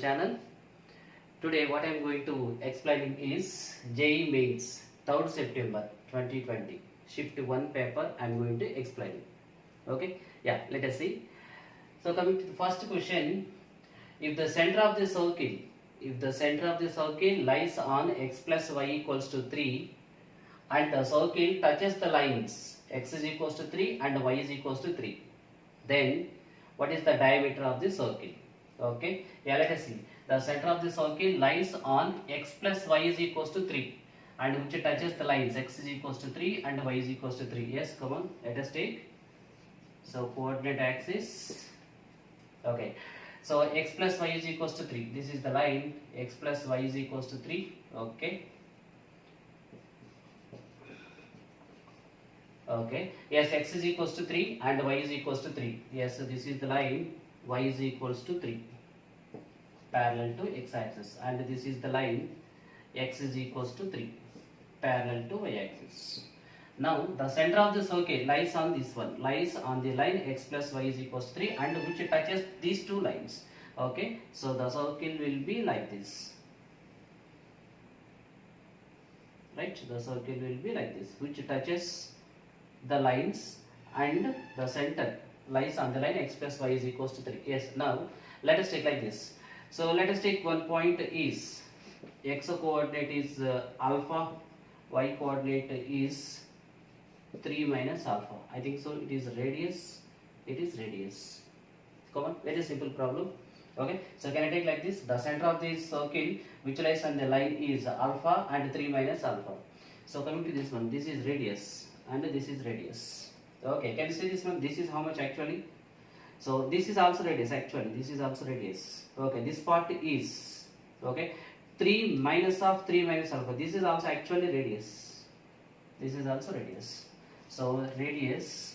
channel. Today what I am going to explain is JEE Mains 3rd September 2020 Shift 1 paper I am going to explain. Okay, yeah, let us see. So coming to the first question, if the center of the circle lies on x plus y equals to 3 and the circle touches the lines x is equals to 3 and y is equals to 3, then what is the diameter of the circle? Okay, yeah, let us see. The center of the circle lies on x plus y is equals to 3 and which touches the lines x is equals to 3 and y is equals to 3. Yes, come on, let us take. So coordinate axis. Okay, so x plus y is equals to 3. This is the line x plus y is equals to 3. Okay. Okay, yes, x is equals to 3 and y is equals to 3. Yes, so this is the line y is equals to 3 parallel to x axis, and this is the line x is equals to 3 parallel to y axis. Now the center of the circle lies on this one, lies on the line x plus y is equals to 3 and which touches these two lines. Okay, so the circle will be like this, right? The circle will be like this, which touches the lines and the center lies on the line x plus y is equals to 3. Yes, now let us take like this. So let us take one point is x coordinate is alpha, y coordinate is 3 minus alpha. I think so it is radius, it is radius. Come on, very simple problem. Okay, so can I take like this? The center of this circle which lies on the line is alpha and 3 minus alpha. So coming to this one, this is radius and this is radius. Okay, can you see this one? This is how much actually? So this is also radius actually, this is also radius. Okay, this part is, okay, 3 minus of 3 minus alpha. This is also actually radius. This is also radius. So radius,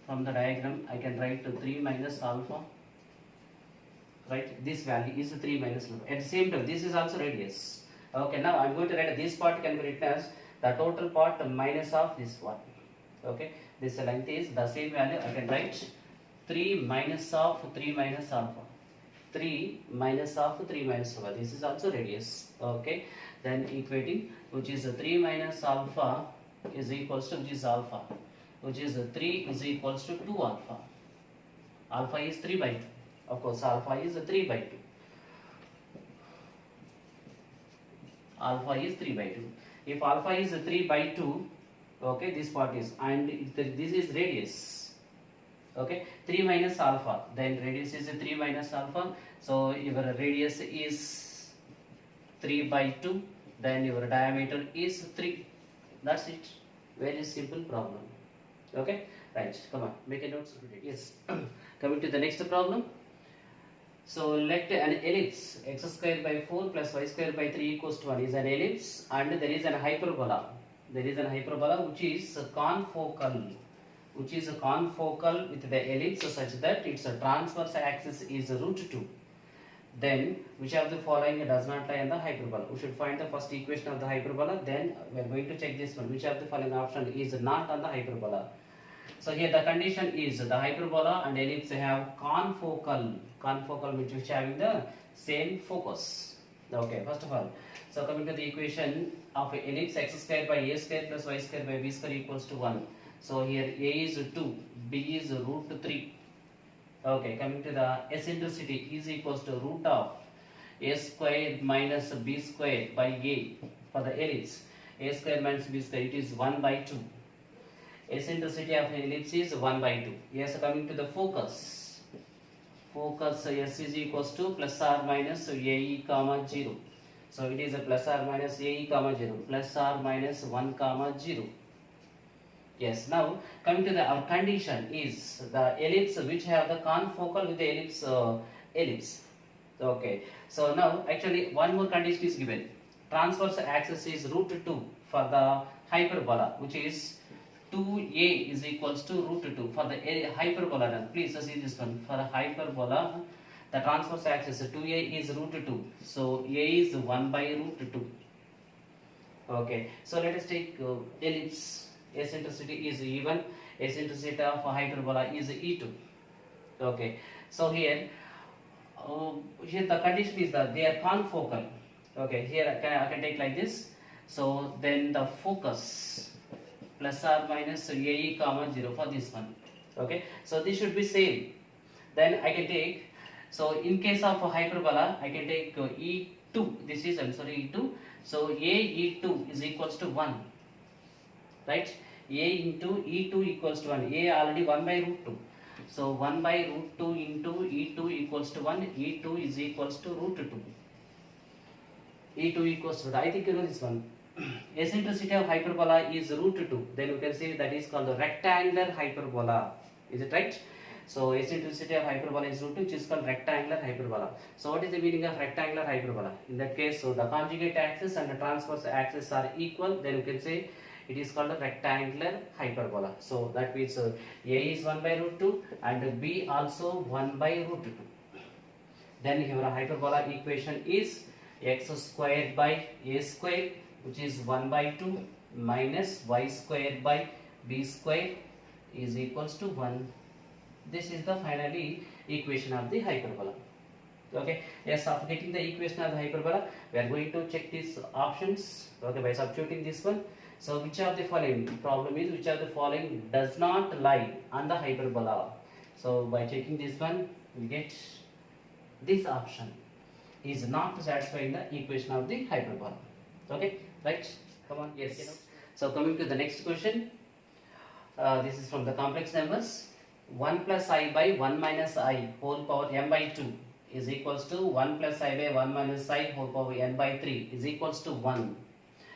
from the diagram I can write to 3 minus alpha. Right, this value is 3 minus alpha. At the same time, this is also radius. Okay, now I am going to write this part can be written as the total part minus of this one. Okay, this length is the same value. I can write 3 minus of 3 minus alpha. 3 minus of 3 minus alpha. This is also radius. Okay, then equating, which is 3 minus alpha is equals to, which is alpha, which is 3 is equals to 2 alpha. Alpha is 3 by 2. Of course, alpha is 3 by 2. Alpha is 3 by 2. If alpha is 3 by 2, okay, this part is, and this is radius. Okay, 3 minus alpha, then radius is 3 minus alpha. So your radius is 3 by 2, then your diameter is 3. That's it. Very simple problem. Okay, right, come on, make a note. Yes, coming to the next problem. So let an ellipse x square by 4 plus y square by 3 equals to 1 is an ellipse, and there is an hyperbola. There is an hyperbola which is confocal, with the ellipse such that its transverse axis is root 2. Then which of the following does not lie on the hyperbola? We should find the first equation of the hyperbola, then we are going to check this one. Which of the following option is not on the hyperbola? So here the condition is the hyperbola and ellipse have confocal, which is having the same focus. Okay, first of all, so coming to the equation of ellipse x square by a square plus y square by b square equals to 1. So here a is 2, b is root 3. Okay, coming to the eccentricity is equals to root of a square minus b square by a for the ellipse. A square minus b square, it is 1 by 2. Eccentricity of ellipse is 1 by 2. Yes, coming to the focus. Focus S is equals to plus or minus AE comma 0. So it is a plus or minus AE comma 0, plus or minus 1 comma 0. Yes, now coming to the our condition is the ellipse which have the confocal with the ellipse. Okay, so now actually one more condition is given. Transverse axis is root 2 for the hyperbola, which is 2a is equals to root 2 for the hyperbola. Please see this one. For the hyperbola, the transverse axis 2a is root 2. So a is 1 by root 2. Okay, so let us take ellipse. Eccentricity is even. Eccentricity of hyperbola is E2. Okay, so here Here the condition is that they are confocal. Okay, here I can take like this. So then the focus plus or minus AE comma 0 for this one. Okay, so this should be same. Then I can take, so in case of a hyperbola, I can take E2, this is, I'm sorry, E2. So A E2 is equals to 1, right? A into E2 equals to 1. A already 1 by root 2. So 1 by root 2 into E2 equals to 1. E2 is equals to root 2. E2 equals to, I think you know this one. Eccentricity of hyperbola is root 2. Then you can say that is called the rectangular hyperbola. Is it right? So eccentricity of hyperbola is root 2, which is called rectangular hyperbola. So what is the meaning of rectangular hyperbola? In that case, so the conjugate axis and the transverse axis are equal. Then you can say it is called a rectangular hyperbola. So that means A is 1 by root 2 and B also 1 by root 2. Then your hyperbola equation is x squared by a square, which is 1 by 2 minus y squared by b square is equals to 1. This is the finally equation of the hyperbola. Okay, yes, after getting the equation of the hyperbola, we are going to check these options. Okay, by substituting this one. So which of the following, problem is which of the following does not lie on the hyperbola. So by checking this one, we get this option is not satisfying the equation of the hyperbola. Okay, right? Come on, yes. So coming to the next question, this is from the complex numbers. 1 plus I by 1 minus I whole power m by 2 is equals to 1 plus I by 1 minus I whole power n by 3 is equals to 1,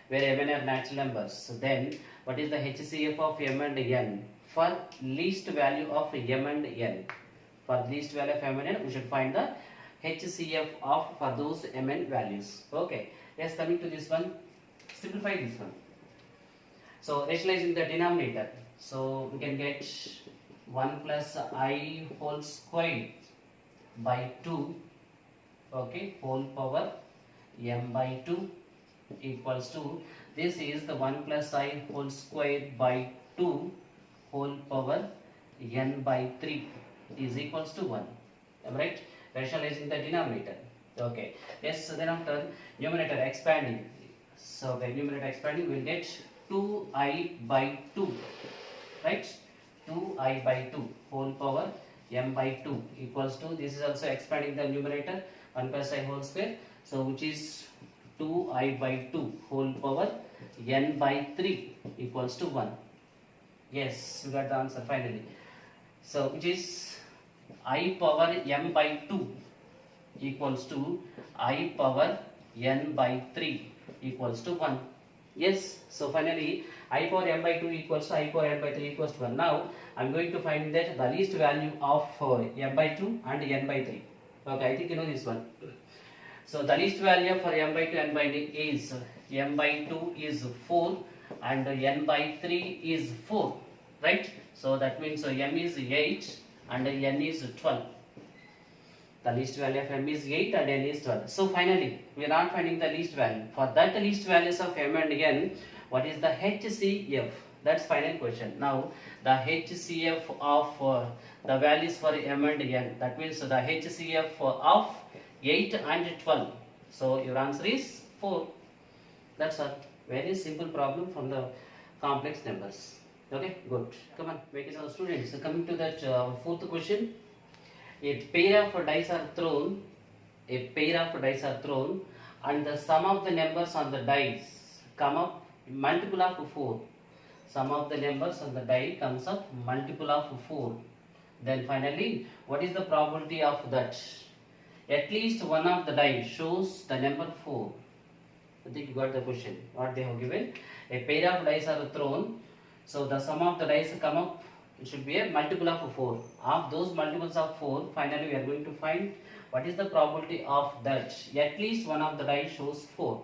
where m and n are natural numbers. So then what is the HCF of m and n for least value of m and n? For least value of m and n, we should find the HCF of for those m and values. Okay, yes, coming to this one, simplify this one. So rationalizing the denominator, so we can get 1 plus I whole squared by 2, okay, whole power m by 2 equals to, this is the 1 plus I whole squared by 2 whole power n by 3 is equals to 1. Am I right? Rationalizing the denominator. Okay. Yes, so then after numerator expanding. So by numerator expanding, we will get 2I by 2. Right? 2I by 2 whole power m by 2 equals to, this is also expanding the numerator, 1 plus I whole square. So which is 2I by 2 whole power n by 3 equals to 1. Yes, we got the answer finally. So which is I power m by 2 equals to I power n by 3 equals to 1. Yes, so finally I power m by 2 equals to I power n by 3 equals to 1. Now I am going to find that the least value of m by 2 and n by 3. Okay, I think you know this one. So the least value for m by 2 and n by 3 is m by 2 is 4 and n by 3 is 4, right? So that means m is 8 and n is 12. The least value of m is 8 and n is 12. So finally, we are not finding the least value. For that least values of m and n, what is the HCF? That's final question. Now, the HCF of the values for m and n, that means the HCF of 8 and 12. So your answer is 4. That's all. Very simple problem from the complex numbers. Okay, good. Come on, make it our students. So coming to that fourth question. A pair of dice are thrown, and the sum of the numbers on the dice come up multiple of 4. Sum of the numbers on the die comes up multiple of 4. Then finally, what is the probability of that? At least one of the die shows the number 4. I think you got the question. What they have given? A pair of dice are thrown, so the sum of the dice come up, it should be a multiple of 4. Of those multiples of 4, finally we are going to find what is the probability of that. At least one of the die shows 4.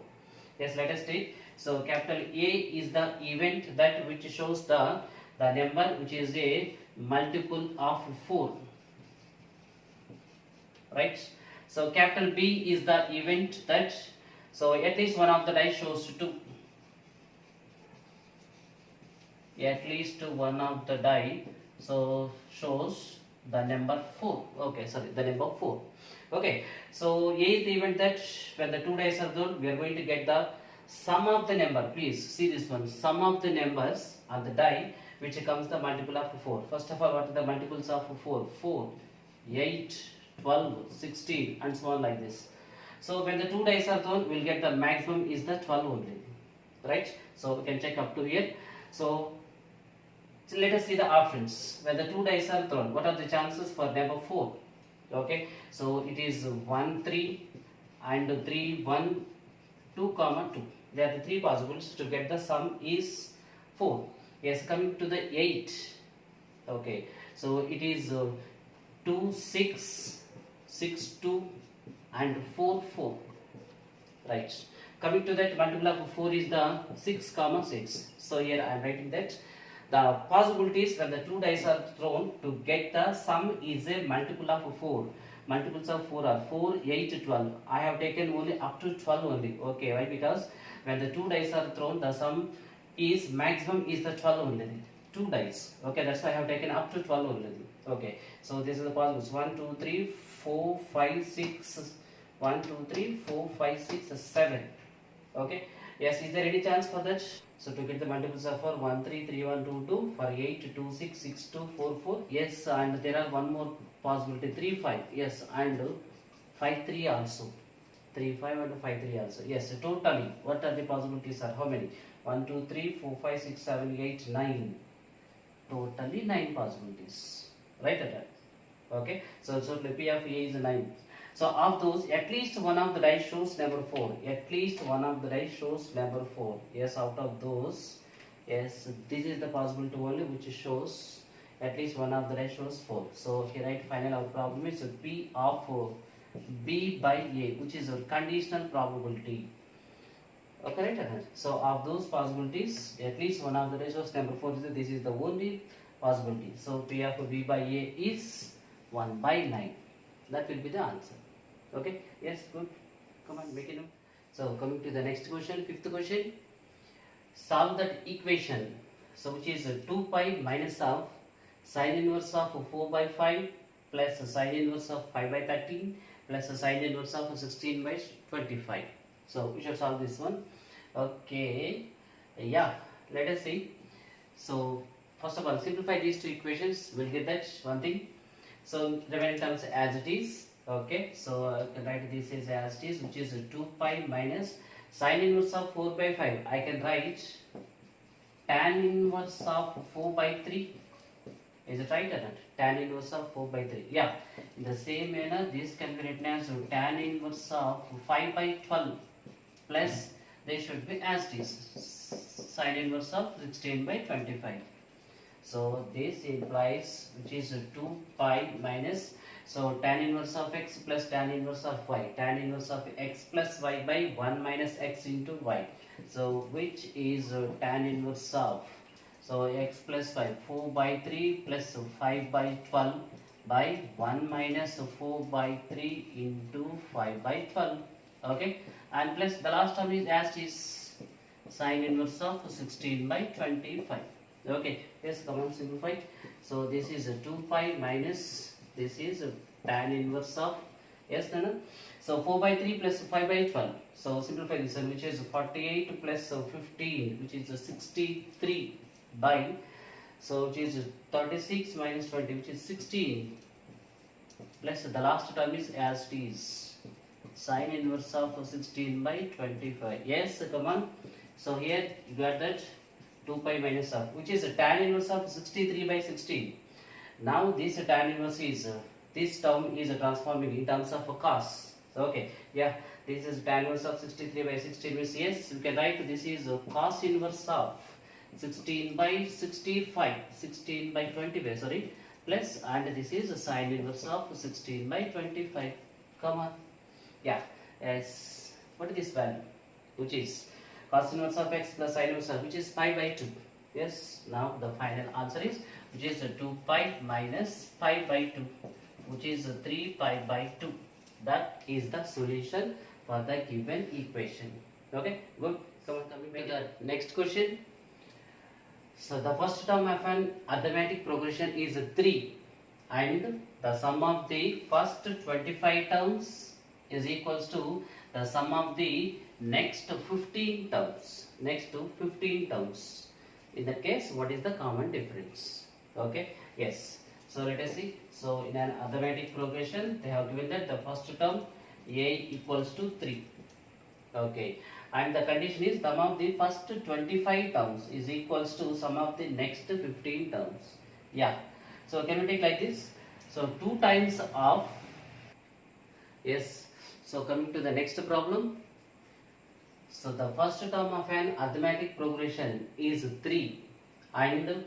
Yes, let us take. So capital A is the event that which shows the number which is a multiple of 4. Right? So capital B is the event that, so at least one of the die shows 2. At least one of the die so shows the number 4. Okay, sorry, the number 4. Okay, so eighth event that when the two dice are thrown, we are going to get the sum of the number. Please see this one, sum of the numbers on the die which comes the multiple of 4. First of all, what are the multiples of 4? 4, 8, 12, 16 and so on like this. So when the two dice are thrown, we will get the maximum is the 12 only, right? So we can check up to here. So let us see the options. When the two dice are thrown, what are the chances for number 4? Okay, so it is 1, 3 and 3, 1, 2 comma 2. There are the three possibles to get the sum is 4. Yes, coming to the 8. Okay, so it is 2, 6, 6, 2 and 4, 4. Right. Coming to that, multiple of 4 is the 6 comma 6. So here I am writing that the possibilities when the two dice are thrown to get the sum is a multiple of 4. Multiples of 4 are 4, 8, 12. I have taken only up to 12 only. Okay, why? Because when the two dice are thrown, the sum is maximum is the 12 only. Two dice. Okay, that's why I have taken up to 12 only. Okay, so this is the possibles. 1, 2, 3, 4, 5, 6. 1, 2, 3, 4, 5, 6, 7. Okay. Yes, is there any chance for that? So to get the multiples of 4, 1, 3, 3, 1, 2, 2, for 8, 2, 6, 6, 2, 4, 4. Yes, and there are one more possibility, 3, 5. Yes, and 5, 3 also. 3, 5 and 5, 3 also. Yes, totally, what are the possibilities are? How many? 1, 2, 3, 4, 5, 6, 7, 8, 9. Totally 9 possibilities. Right at that. Okay. So P of A is 9. So of those, at least one of the dice shows number 4. At least one of the dice shows number 4. Yes, out of those, yes, this is the possibility only which shows at least one of the dice shows 4. So here write final our problem is P of B by A, which is a conditional probability. Okay, right? So of those possibilities, at least one of the dice shows number 4. This is the only possibility. So P of B by A is 1 by 9. That will be the answer. Okay, yes, good. Come on, make it up. So coming to the next question, fifth question. Solve that equation. So which is 2 pi minus of sine inverse of 4 by 5 plus sine inverse of 5 by 13 plus sine inverse of 16 by 25. So we should solve this one. Okay, yeah, let us see. So first of all, simplify these two equations. We'll get that one thing. So remaining terms as it is. Okay, so I can write this as it is, which is 2 pi minus sine inverse of 4 by 5. I can write tan inverse of 4 by 3. Is it right or not? Tan inverse of 4 by 3. Yeah. In the same manner, this can be written as tan inverse of 5 by 12 plus they should be as it is sine inverse of 16 by 25. So this implies which is 2 pi minus, so tan inverse of x plus tan inverse of y, tan inverse of x plus y by 1 minus x into y. So which is tan inverse of, so x plus y, 4 by 3 plus 5 by 12 by 1 minus 4 by 3 into 5 by 12. Okay, and plus the last term is as is sine inverse of 16 by 25. Okay, yes, come on, simplify. So this is a 2 pi minus, this is a tan inverse of, yes, no? So 4 by 3 plus 5 by 12. So simplify this one, which is 48 plus 15, which is 63 by, so which is 36 minus 20, which is 16, plus the last term is as it is, sine inverse of 16 by 25. Yes, come on. So here you got that 2 pi minus of, which is a tan inverse of 63 by 16. Now this tan inverse is, this term is transforming in terms of cos. Okay, yeah, this is tan inverse of 63 by 16 means yes, you can write this is cos inverse of 16 by 65, 16 by 25, sorry, plus, and this is sine inverse of 16 by 25. Come on, yeah, yes, what is this value? Which is cos inverse of x plus sine inverse of, which is pi by 2. Yes, now the final answer is, which is 2 pi minus pi by 2, which is 3 pi by 2. That is the solution for the given equation. Okay, good. Come on, coming to the next question. So the first term of an arithmetic progression is 3. and the sum of the first 25 terms is equals to the sum of the next 15 terms. Next to 15 terms. In that case, what is the common difference? Okay, yes. So let us see. So in an arithmetic progression, they have given that the first term a equals to 3. Okay, and the condition is sum of the first 25 terms is equals to sum of the next 15 terms. Yeah. So can we take like this? So 2 times of, yes. So coming to the next problem. So the first term of an arithmetic progression is 3 and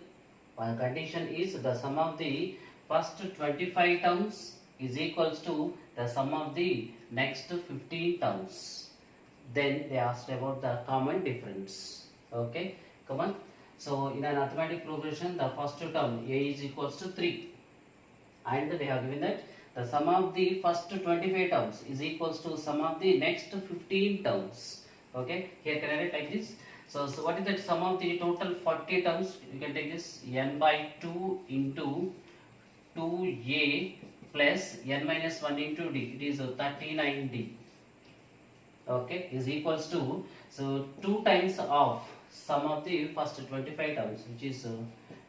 one condition is the sum of the first 25 terms is equals to the sum of the next 15 terms. Then they asked about the common difference. Okay, come on. So in an arithmetic progression, the first term a is equals to 3 and they have given that the sum of the first 25 terms is equals to sum of the next 15 terms. Okay, here can I write like this? So what is that sum of the total 40 terms? You can take this n by 2 into 2a plus n minus 1 into d. It is 39d. Okay, is equals to, so 2 times of sum of the first 25 terms, which is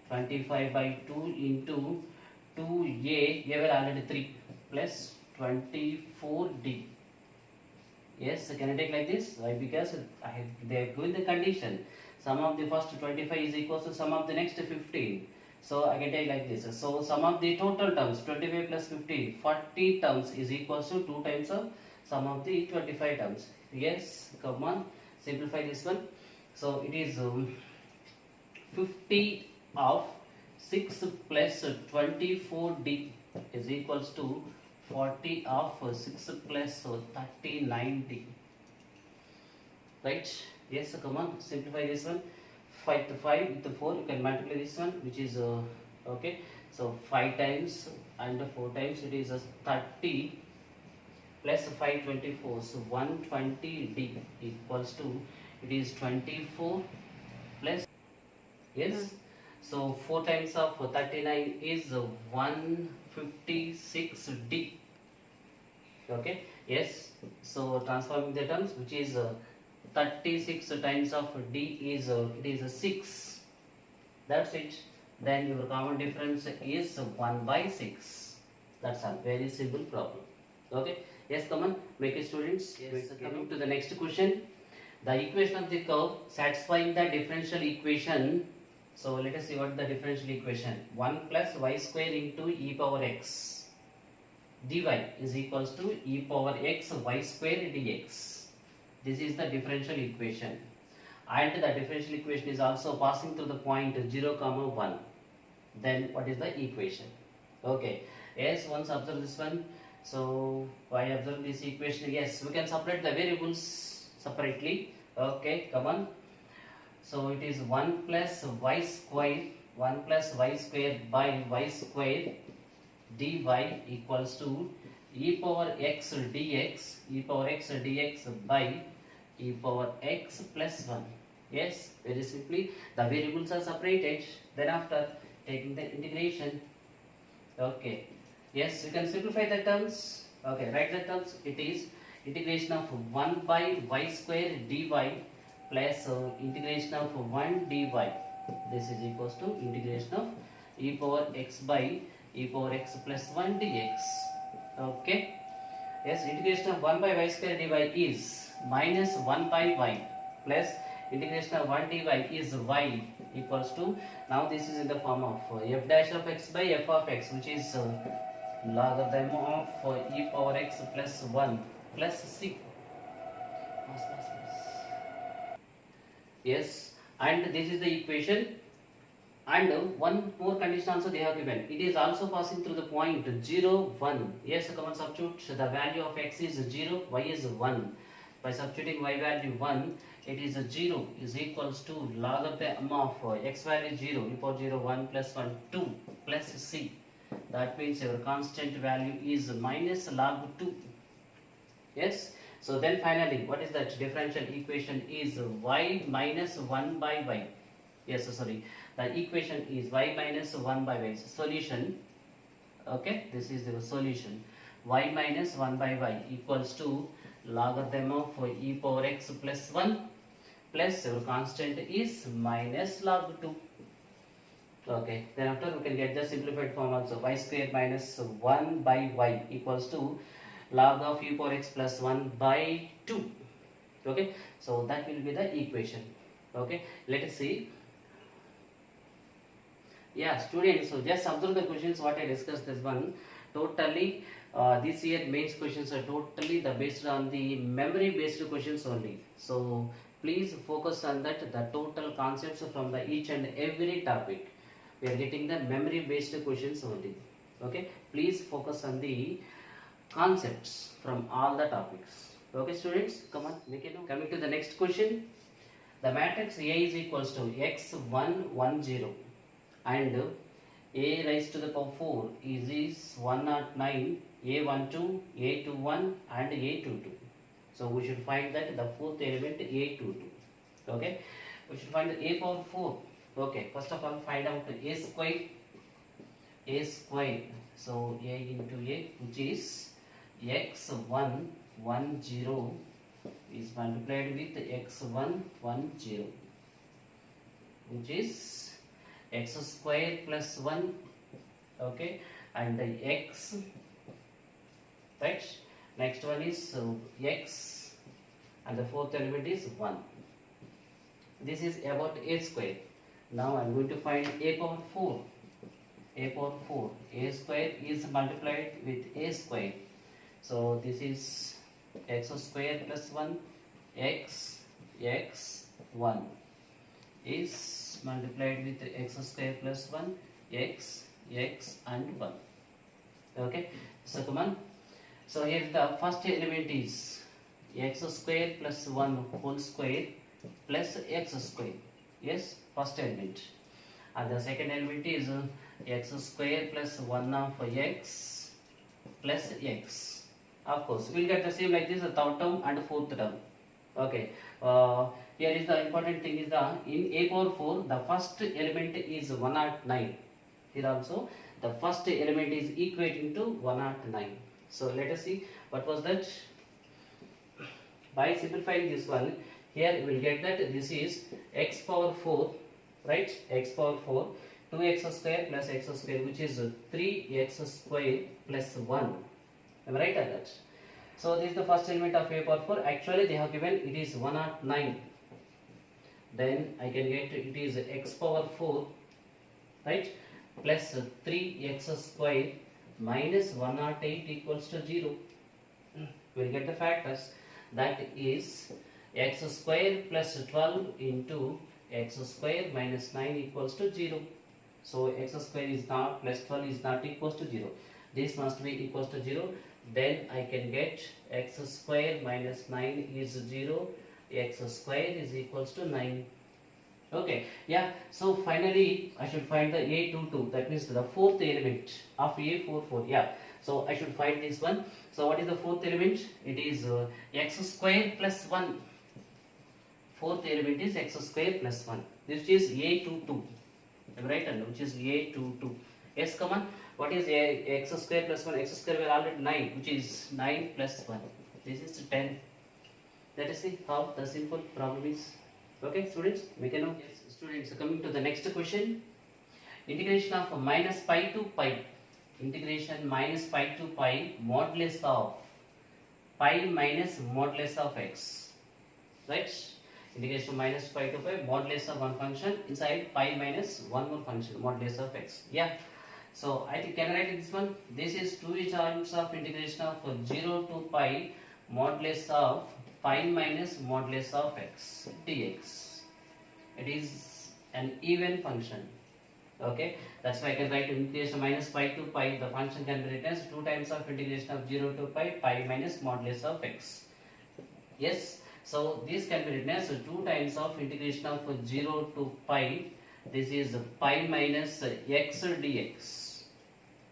25 by 2 into 2a, we have already 3 plus 24d. Yes, can I take like this? Why? Because they are given the condition. Sum of the first 25 is equal to sum of the next 15. So I can take like this. So sum of the total terms 25 plus 15, 40 terms is equal to 2 times of sum of the 25 terms. Yes, come on, simplify this one. So it is 50 of 6 plus 24d is equals to 40 of 6 plus 39d. Right? Yes, come on, simplify this one. 5 to 5 with the 4, you can multiply this one, which is okay. So 5 times and 4 times, it is 30 plus 5 24. So 120d equals to, it is 24 plus, yes. So 4 times of 39 is 156d. Okay, yes. So transforming the terms, which is 36 times of d is it is 6. That's it. Then your common difference is 1 by 6. That's a very simple problem. Okay. Yes, come on, make it, students. Yes, coming to the next question. The equation of the curve satisfying the differential equation. So let us see what the differential equation. 1 plus y square into e power x dy is equals to e power x y square dx. This is the differential equation. And the differential equation is also passing through the point 0, 1. Then what is the equation? Okay. Yes, once observe this one. So why observe this equation? Yes, we can separate the variables separately. Okay, come on. So it is 1 plus y square, 1 plus y square by y square dy equals to e power x dx, e power x dx by e power x plus 1. Yes, very simply the variables are separated. Then after taking the integration, okay, yes, you can simplify the terms. Okay, write the terms. It is integration of 1 by y square dy plus integration of 1 dy. This is equals to integration of e power x by e power x plus 1 dx. Okay. Yes, integration of 1 by y square dy is minus 1 by y plus integration of 1 dy is y equals to, now this is in the form of f dash of x by f of x, which is logarithm of e power x plus 1 plus c. Yes, and this is the equation. And one more condition also they have given. It is also passing through the point 0, 1. Yes, come on, substitute. The value of x is 0, y is 1. By substituting y value 1, it is 0 is equals to logarithm of x value 0, e power 0, 1 plus 1, 2 plus c. That means your constant value is minus log 2. Yes. So then finally, what is that differential equation is y minus 1 by y. Yes, sorry. The equation is y minus 1 by y. Solution. Okay, this is the solution. Y minus 1 by y equals to logarithm of e power x plus 1 plus your constant is minus log 2. Okay, then after we can get the simplified form also. Y square minus 1 by y equals to log of e power x plus 1 by 2. Okay, so that will be the equation. Okay, let us see. Yeah, students, so just observe the questions what I discussed this one. Totally, this year mains questions are totally based on the memory based questions only. So please focus on that, the total concepts from the each and every topic. We are getting the memory based questions only. Okay, please focus on the concepts from all the topics. Okay, students, come on, make it. Coming to the next question, the matrix A is equals to x1 1 0 and a raised to the power 4 is 109, a12, a21 and a22. So we should find that the fourth element a22. Okay, we should find the a power 4. Okay, first of all find out a square. A square, so a into a, which is x1 1 0 is multiplied with x1 1 0, which is x square plus 1. Okay, and the x, right? Next one is x, and the fourth element is 1. This is about a square. Now I am going to find a power 4. A power 4, a square is multiplied with a square. So this is x square plus 1, x 1 is multiplied with x square plus 1, x and 1. Okay, so come on. So here the first element is x square plus 1 whole square plus x square. Yes, first element. And the second element is x square plus 1 of x plus x. Of course, we will get the same like this, the third term and fourth term. Okay, here is the important thing is the in a power 4, the first element is 109. Here also, the first element is equating to 109. So let us see what was that. By simplifying this one, here we will get that this is x power 4, right? X power 4, 2x square plus x square, which is 3x square plus 1. Am I right at that? So this is the first element of a power 4. Actually they have given it is 109. Then I can get it is x power 4, right? Plus 3x square minus 108 equals to 0. We will get the factors. That is x square plus 12 into x square minus 9 equals to 0. So x square is not plus 12 is not equals to 0. This must be equals to 0. Then I can get x square minus 9 is 0. X square is equals to 9. Okay, yeah. So finally I should find the a22. That means the fourth element of a44. Yeah. So I should find this one. So what is the fourth element? It is x square plus 1. Fourth element is x square plus 1. This is a22. Right, and which is a22. Yes, come on. What is x square plus 1? X square will already 9, which is 9 plus 1. This is 10. Let us see how the simple problem is. Okay, students, make a note. Yes, students, coming to the next question. Integration of minus pi to pi. Integration minus pi to pi modulus of pi minus modulus of x. Right? Integration minus pi to pi modulus of one function inside pi minus one more function modulus of x. Yeah. So I think can I write this one? This is 2 times of integration of 0 to pi modulus of pi minus modulus of x dx. It is an even function. Okay, that's why I can write integration minus pi to pi. The function can be written as 2 times of integration of 0 to pi minus modulus of x. Yes, so this can be written as 2 times of integration of 0 to pi. This is pi minus x dx.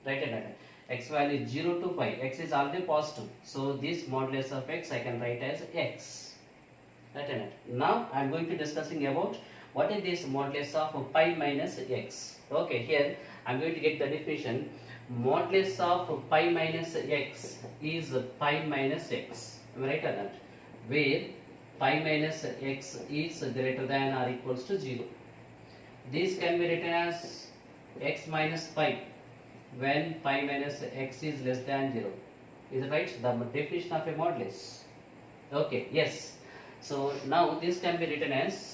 Right, x value is 0 to pi. X is already positive, so this modulus of x I can write as x. Right. Now I am going to discussing about What is this modulus of pi minus x? Okay, here I am going to get the definition. Modulus of pi minus x is pi minus x. Am I right or not? Where pi minus x is greater than or equals to 0. This can be written as x minus pi when pi minus x is less than 0. Is it right? The definition of a modulus. Okay, yes. So now this can be written as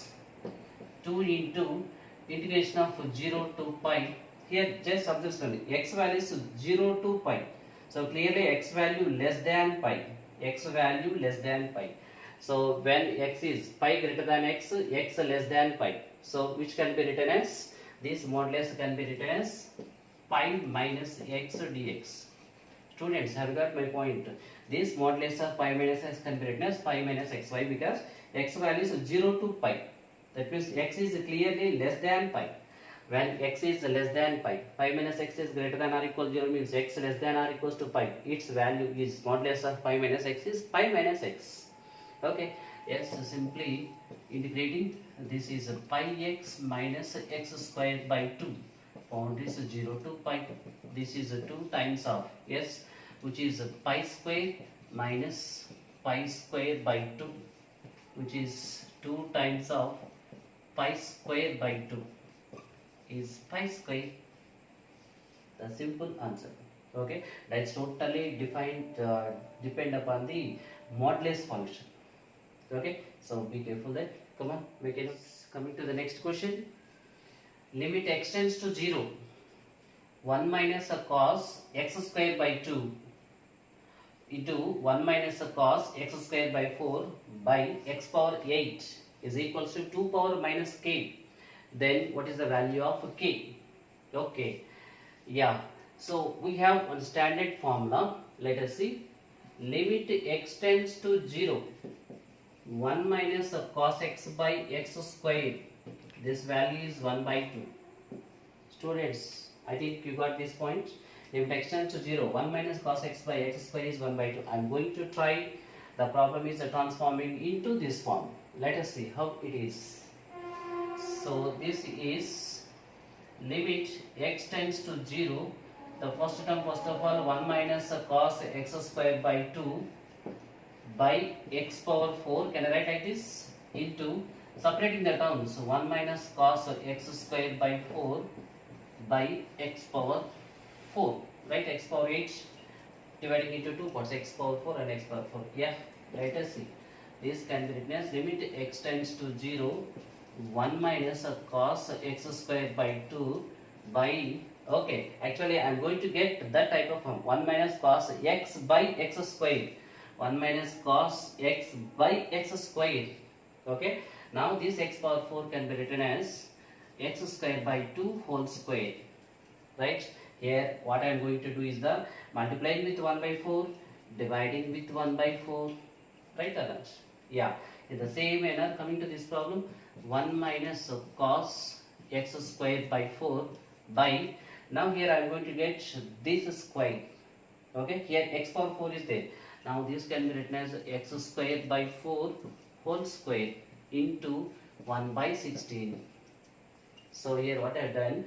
2 into integration of 0 to pi. Here just observe slowly. X value is 0 to pi. So clearly x value less than pi. X value less than pi. So when x is pi greater than x, x less than pi. So which can be written as, this modulus can be written as pi minus x dx. Students, have you got my point? This modulus of pi minus x can be written as pi minus xy because x value is 0 to pi. That means x is clearly less than pi. When x is less than pi, pi minus x is greater than or equal to 0 means x less than or equals to pi. Its value is modulus of pi minus x is pi minus x. Okay, yes, simply integrating, this is pi x minus x squared by 2. Boundary is 0 to pi. This is 2 times of, yes, which is pi square minus pi square by 2, which is 2 times of pi square by 2 is pi square. The simple answer. Okay, that's totally defined, depend upon the modulus function. Okay, so be careful there. Come on, make it. Coming to the next question. Limit extends to 0. 1 minus a cos x square by 2 into 1 minus a cos x square by 4 by x power 8 is equals to 2 power minus k. Then what is the value of k? Okay, yeah. So we have one standard formula. Let us see. Limit x tends to 0. 1 minus cos x by x square. This value is 1 by 2. Students, I think you got this point. Limit x tends to 0. 1 minus cos x by x square is 1 by 2. I am going to try. The problem is transforming into this form. Let us see how it is. So this is limit x tends to 0. The first term, first of all, 1 minus cos x square by 2 by x power 4, can I write like this, into separating the terms, 1 minus cos x square by 4 by x power 4, right, x power 8 dividing into 2 parts, x power 4 and x power 4. Yeah, let us see. This can be written as limit x tends to 0, 1 minus cos x square by 2 by, okay, actually I am going to get that type of form, 1 minus cos x by x square. 1 minus cos x by x square. Okay, now this x power 4 can be written as x square by 2 whole square. Right, here what I am going to do is the multiplying with 1 by 4, dividing with 1 by 4. Right or not? Yeah, in the same manner, coming to this problem, 1 minus cos x square by 4 by, now here I am going to get this square. Okay, here x power 4 is there. Now this can be written as x square by 4 whole square into 1 by 16. So here what I have done,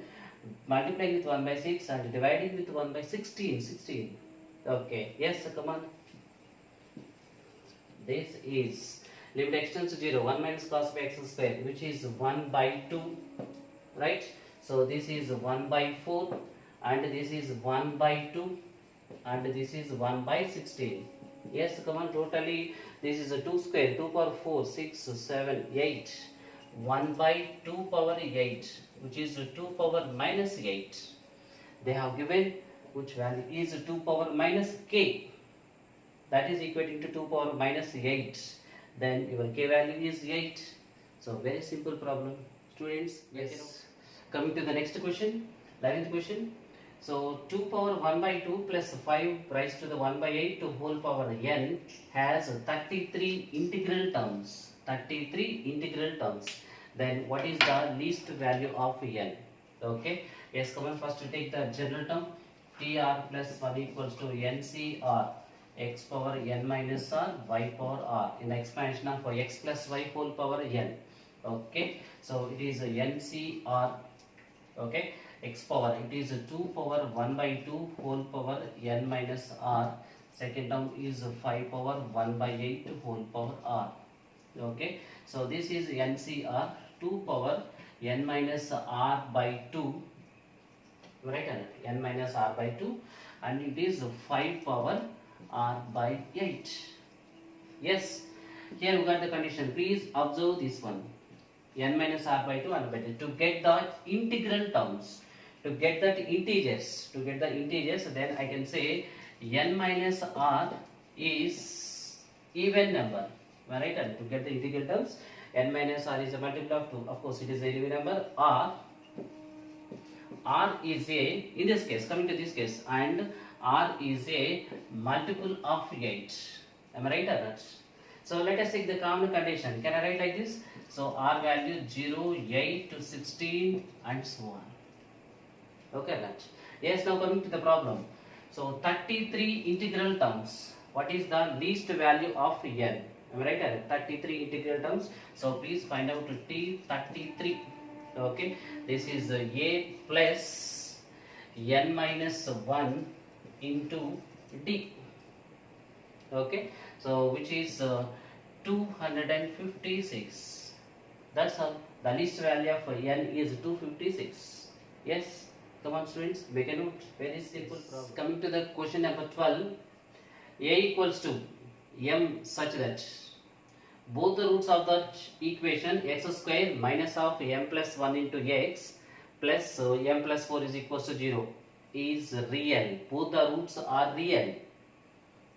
multiplying with 1 by 6 and dividing with 1 by 16. Okay, yes, come on. This is limit x tends to 0, 1 minus cos by x square, which is 1 by 2, right? So this is 1 by 4 and this is 1 by 2 and this is 1 by 16. Yes, come on, totally this is a 2 square, 2 power 4, 6, 7, 8, 1 by 2 power 8, which is 2 power minus 8. They have given which value is 2 power minus k, that is equating to 2 power minus 8. Then your k value is 8. So very simple problem, students. Yes. Coming to the next question, 11th question. So 2 power 1 by 2 plus 5 raised to the 1 by 8 to whole power n has 33 integral terms. 33 integral terms. Then what is the least value of n? Okay. Yes, come on. First to take the general term. tr plus 1 equals to ncr x power n minus r y power r in the expansion of x plus y whole power n. Okay, so it is a NCR. Okay, x power, it is a 2 power 1 by 2 whole power n minus r. Second term is 5 power 1 by 8 whole power r. Okay, so this is NCR 2 power n minus r by 2, right? N minus r by 2, and it is 5 power r by 8. Yes, here we got the condition. Please observe this one. N minus r by 2 and by 2. To get the integral terms, to get the integers, then I can say n minus r is even number. Right? And to get the integral terms, n minus r is a multiple of 2. Of course, it is a even number. R is a, in this case, coming to this case, and r is a multiple of 8. Am I right or not? So let us take the common condition. Can I write like this? So r value 0, 8 to 16 and so on. Okay, right? Yes, now coming to the problem. So 33 integral terms. What is the least value of n? Am I right? 33 integral terms. So please find out T33. Okay, this is a plus n minus 1 into d. Okay, so which is 256. That's all. The least value of n is 256. Yes, come on students, make a note. Very simple problem. Coming to the question number 12, a equals to m such that both the roots of that equation x square minus of m plus 1 into x plus m plus 4 is equals to 0 is real. Both the roots are real.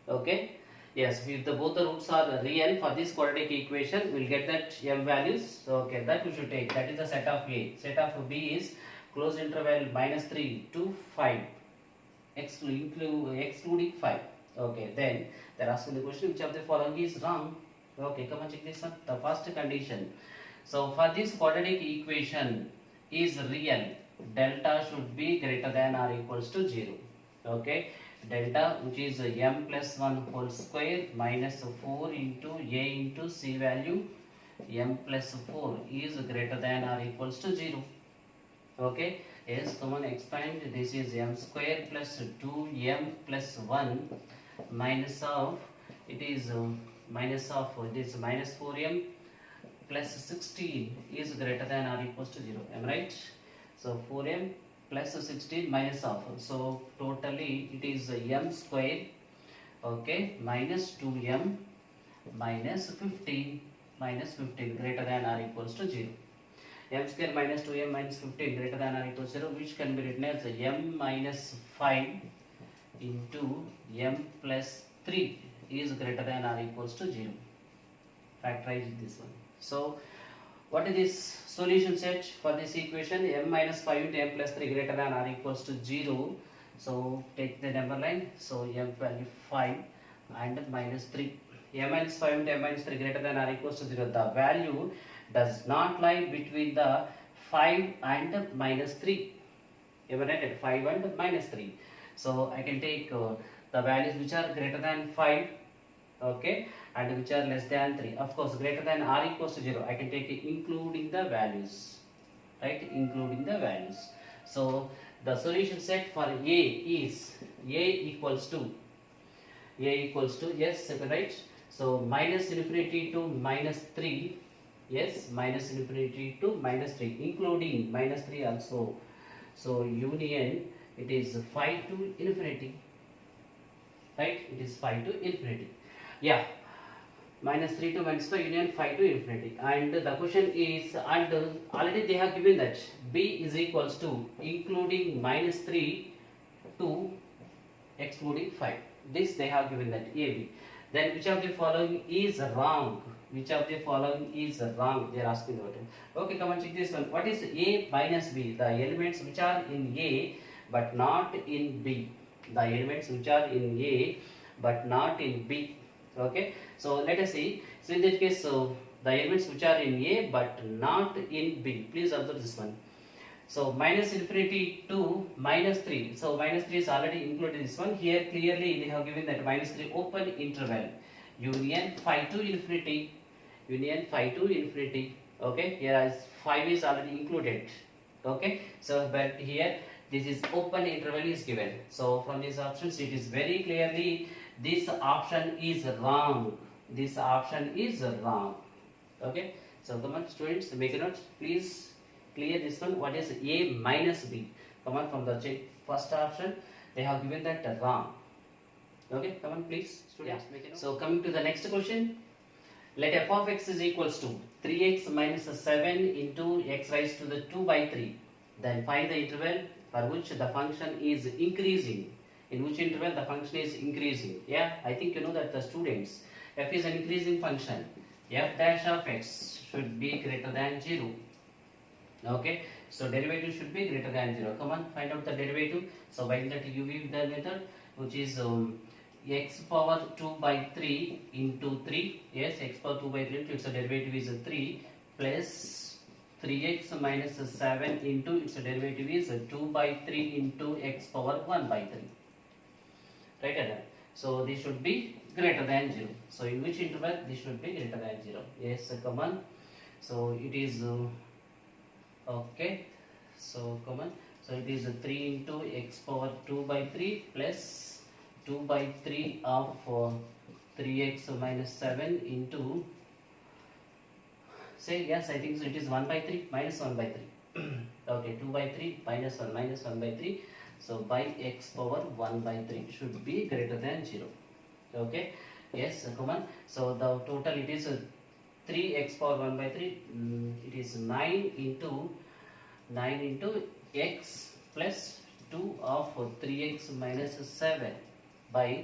Okay. Yes, if both the roots are real for this quadratic equation, we will get that m values. So, okay, that we should take. That is the set of A. Set of B is closed interval minus 3 to 5, excluding 5. Okay, then they are asking the question which of the following is wrong. Okay, come and check this one. The first condition. So, for this quadratic equation is real, delta should be greater than or equals to 0. Okay. Delta, which is m plus 1 whole square minus 4 into a into c value m plus 4 is greater than or equals to 0. Okay, yes, come on, expand. This is m square plus 2m plus 1 minus of, it is minus 4m plus 16 is greater than or equals to 0. Am I right? So 4m plus 16 minus of, so totally it is m square, okay, minus 2m minus 15 greater than or equals to 0. M square minus 2m minus 15 greater than or equals to 0, which can be written as m minus 5 into m plus 3 is greater than or equals to 0. Factorize this one. So what is this solution set for this equation? M minus 5 into m plus 3 greater than or equals to 0. So take the number line. So m value 5 and minus 3. M minus 5 into m minus 3 greater than or equals to 0. The value does not lie between the 5 and minus 3. Am I right? 5 and minus 3. So I can take the values which are greater than 5. Okay, and which are less than 3. Of course, greater than or equals to 0, I can take it including the values, right? Including the values. So the solution set for A is A equals to, yes, right? So minus infinity to minus 3, yes, minus infinity to minus 3, including minus 3 also. So union, it is 5 to infinity, right? It is 5 to infinity. Yeah, minus 3 to minus 5 union 5 to infinity. And the question is, and already they have given that B is equals to including minus 3 to excluding 5. This they have given that AB. Then which of the following is wrong? Which of the following is wrong? They are asking about it. Okay, come and check this one. What is A minus B? The elements which are in A but not in B. The elements which are in A but not in B. Okay, so let us see. So in this case, so the elements which are in A but not in B. Please observe this one. So minus infinity to minus 3. So minus 3 is already included in this one. Here clearly they have given that minus 3 open interval. Union 5 to infinity. Union 5 to infinity. Okay, here as 5 is already included. Okay, so but here this is open interval is given. So from these options it is very clearly this option is wrong. This option is wrong. Okay, so come on students, make a note. Please clear this one. What is A minus B? Come on, from the first option they have given that wrong. Okay, come on please students, make a note. So coming to the next question. Let f of x is equals to 3x minus 7 into x raised to the 2 by 3. Then find the interval for which the function is increasing. In which interval the function is increasing. Yeah, I think you know that the students. F is an increasing function. F dash of x should be greater than 0. Okay, so derivative should be greater than 0. Come on, find out the derivative. So by that you use the method which is x power 2 by 3 into 3. Yes, x power 2 by 3 into its derivative is 3 plus 3x minus 7 into its derivative is 2 by 3 into x power 1 by 3. Right? So this should be greater than 0. So in which interval this should be greater than 0? Yes, come on. So it is okay. So come on. So it is 3 into x power 2 by 3 plus 2 by 3 of 3x minus 7 into, say yes, I think so it is 1 by 3 minus 1 by 3. Okay, 2 by 3 minus 1 by 3. So by x power 1 by 3 should be greater than 0. Okay, yes, come on. So the total it is 3x power 1 by 3. It is 9 into x plus 2 of 3x minus 7 by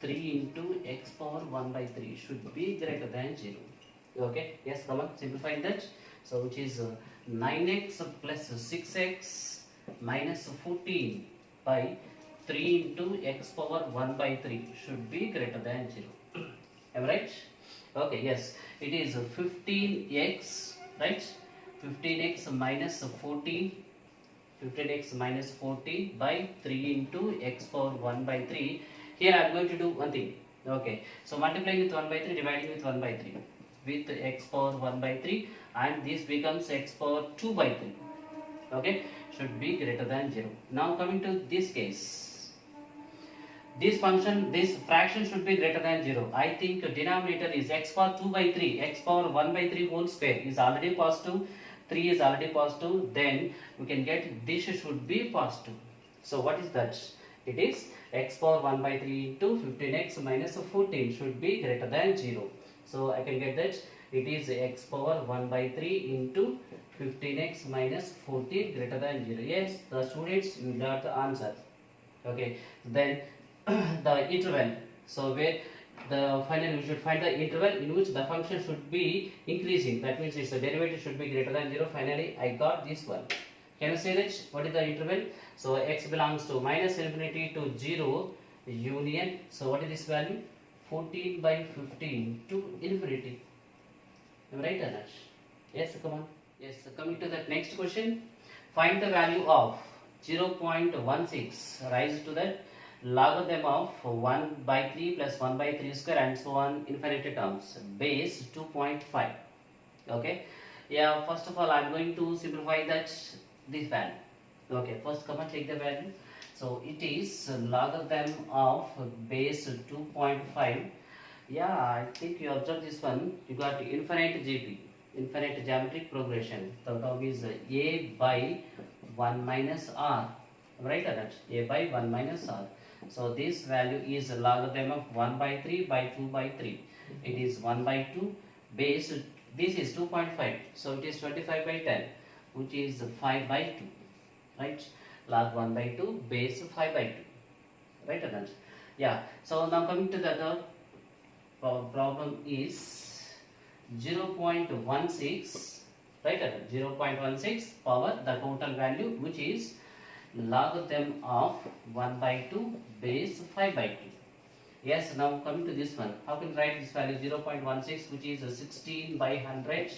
3 into x power 1 by 3 should be greater than 0. Okay, yes, come on, simplify that. So which is 9x plus 6x minus 14 by 3 into x power 1 by 3 should be greater than 0. Am I right? Okay, yes, it is 15x, right? 15x minus 14 by 3 into x power 1 by 3. Here I am going to do one thing. Okay, so multiplying with 1 by 3, dividing with 1 by 3 with x power 1 by 3, and this becomes x power 2 by 3. Okay, should be greater than 0. Now coming to this case, this fraction should be greater than 0. I think denominator is x power 2 by 3, x power 1 by 3 whole square is already positive, 3 is already positive, then we can get this should be positive. So what is that? It is x power 1 by 3 into 15x minus 14 should be greater than 0. So I can get that it is x power 1 by 3 into 15x minus 14 greater than 0. Yes, the students, you got the answer. Okay, then the interval. So where the final we should find the interval in which the function should be increasing. That means its derivative should be greater than 0. Finally, I got this one. Can you say that? What is the interval? So x belongs to minus infinity to 0 union. So what is this value? 14 by 15 to infinity. Am I right or not? Yes, come on. Yes, coming to the next question. Find the value of 0.16 raised to the logarithm of 1 by 3 plus 1 by 3 square and so on infinity terms. Base 2.5. Okay. Yeah, first of all I am going to simplify this value. Okay, first come and take the value. So it is logarithm of base 2.5. Yeah, I think you observe this one. You got infinite GP, infinite geometric progression. The term is a by 1 minus r. Right or not? A by 1 minus r. So this value is logarithm of 1 by 3 by 2 by 3. It is 1 by 2 base. This is 2.5. So it is 25 by 10, which is 5 by 2. Right? Log 1 by 2 base 5 by 2. Right or not? Yeah. So now coming to the other problem is 0.16. Right or not? 0.16 power the total value which is logarithm of 1 by 2 base 5 by 2. Yes, now coming to this one. How can we write this value? 0.16 which is 16 by 100.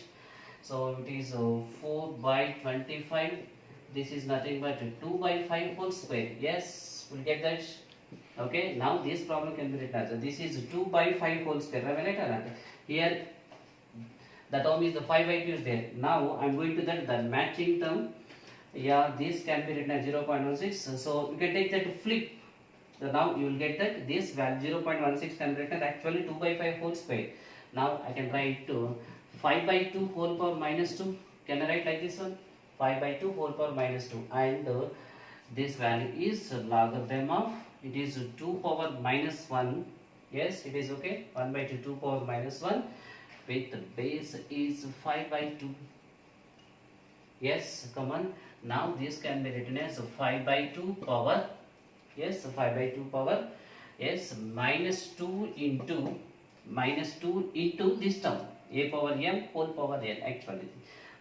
So it is 4 by 25. This is nothing but 2 by 5 whole square. Yes, we'll get that. Okay, now this problem can be written as this is 2 by 5 whole square. Right or not? Here The term is the 5 by 2 is there. Now I am going to that the matching term. Yeah, this can be written as 0.16. So you can take that to flip. So now you will get that this value 0.16 can be written as actually 2 by 5 whole square. Now I can write to 5 by 2 whole power minus 2. Can I write like this one? 5 by 2 whole power minus 2. And this value is logarithm of, it is 2 power minus 1. Yes, it is okay. 1 by 2, 2 power minus 1 with the base is 5 by 2. Yes, come on. Now this can be written as 5 by 2 power. Yes, 5 by 2 power. Yes, minus 2 into this term. A power m whole power n actually.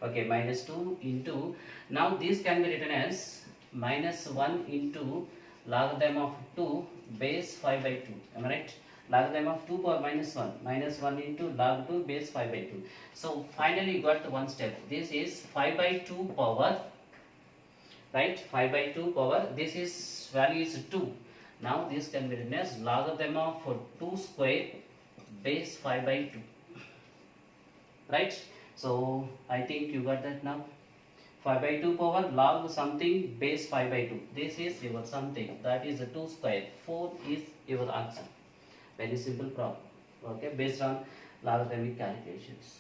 Okay, minus 2 into, now this can be written as minus 1 into logarithm of 2 base 5 by 2. Am I right? Logarithm of 2 power minus 1. Minus 1 into log 2 base 5 by 2. So finally you got one step. This is 5 by 2 power. Right? 5 by 2 power. This is value is 2. Now this can be written as logarithm of 2 square base 5 by 2. Right? So I think you got that now. 5 by 2 power log something base 5 by 2. This is your something. That is 2 square. 4 is your answer. Very simple problem. Okay, based on logarithmic calculations.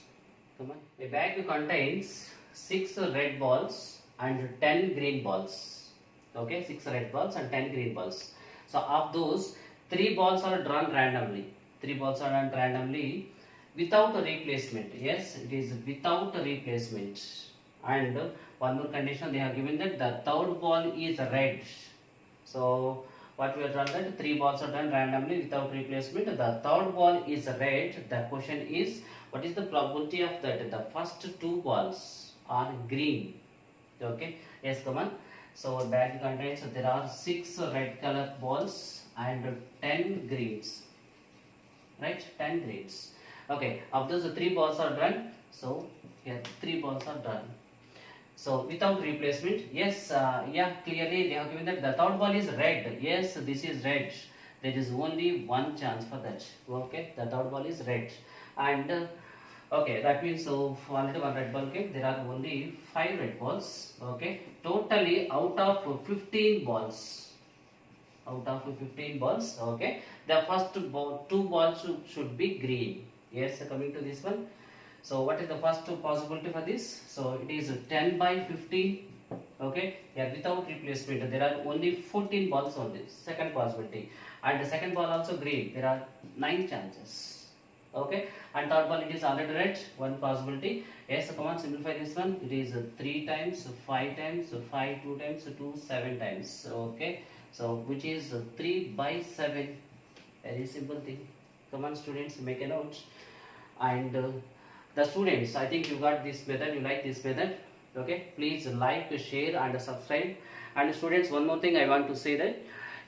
Come on. A bag contains 6 red balls and 10 green balls. Okay, 6 red balls and 10 green balls. So of those, 3 balls are drawn randomly. 3 balls are drawn randomly without a replacement. Yes, it is without a replacement. And one more condition they have given that the third ball is red. So what we have done that 3 balls are done randomly without replacement. The third ball is red. The question is, what is the probability of that? The first 2 balls are green. Okay. Yes, come on. So bag contains, there are 6 red color balls and 10 greens. Right? 10 greens. Okay. Of those 3 balls are done. So here 3 balls are done. So without replacement, yes, yeah, clearly they have given that the third ball is red. Yes, this is red. There is only one chance for that. Okay, the third ball is red, and okay, that means so already one red ball came. There are only 5 red balls. Okay, totally out of 15 balls. Out of 15 balls. Okay, the first 2 balls should be green. Yes, coming to this one. So what is the first possibility for this? So it is 10 by 15. Okay, yeah, without replacement there are only 14 balls on this. Second possibility, and the second ball also green. There are 9 chances. Okay, and third ball it is already red. One possibility. Yes, so come on, simplify this one. It is 3 times, 5 times, 5 2 times, 2 7 times. Okay, so which is 3 by 7. Very simple thing. Come on, students, make a note. And the students, I think you got this method, you like this method. Okay, please like, share and subscribe. And students, one more thing I want to say that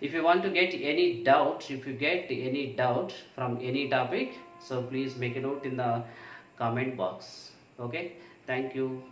if you want to get any doubt, if you get any doubt from any topic, so please make a note in the comment box. Okay, thank you.